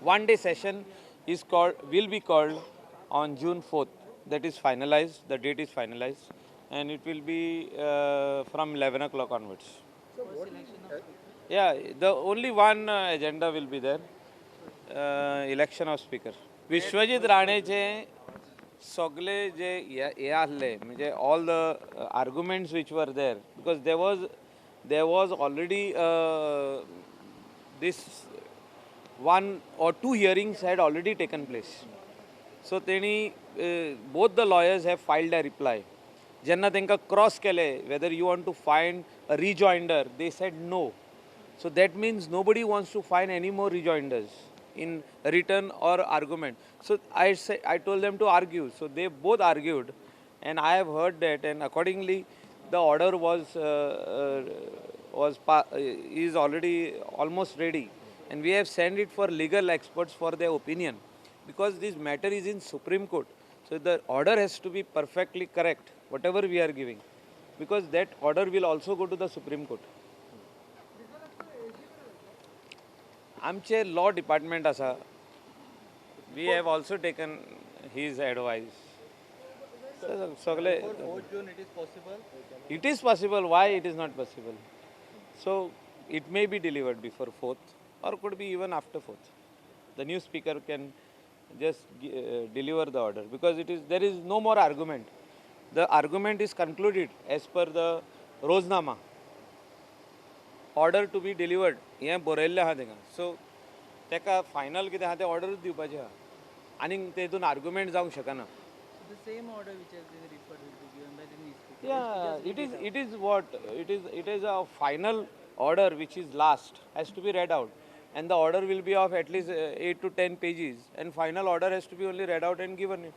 one-day session will be called on June 4th. That is finalized. The date is finalized, and it will be from 11 o'clock onwards. Yeah, the only one agenda will be there. Election of speaker. Vishwajeet राणेचे सगळे जे हे आसले म्हणजे all the arguments which were there because there was already this one or two hearings had already taken place. So both the lawyers have filed a reply. Jenna tenka cross kele whether you want to find a rejoinder, they said no. So that means nobody wants to find any more rejoinders in written or argument. So I told them to argue. So they both argued, and I have heard that, and accordingly, the order is already almost ready, and we have sent it for legal experts for their opinion, because this matter is in Supreme Court. So the order has to be perfectly correct, whatever we are giving, because that order will also go to the Supreme Court. आमचे law department आसा, we have also taken his advice. सगळे it is possible. Why it is not possible? So it may be delivered before 4th or could be even after 4th. The new speaker can just deliver the order, because there is no more argument. The argument is concluded as per the roznama. Order to be delivered हें बरयल्लें आहा थिंगा. सो तेका final कितें आहा तें ऑर्डरूच दिवपाचें आहा, आनीक तेतून आर्ग्युमेंट जावंक शकना. The same order which has been referred will be given by the newspaper. Yeah, it is a final order which is last, has to be read out, and the order will be of at least 8 to 10 pages, and final order has to be only read out and given.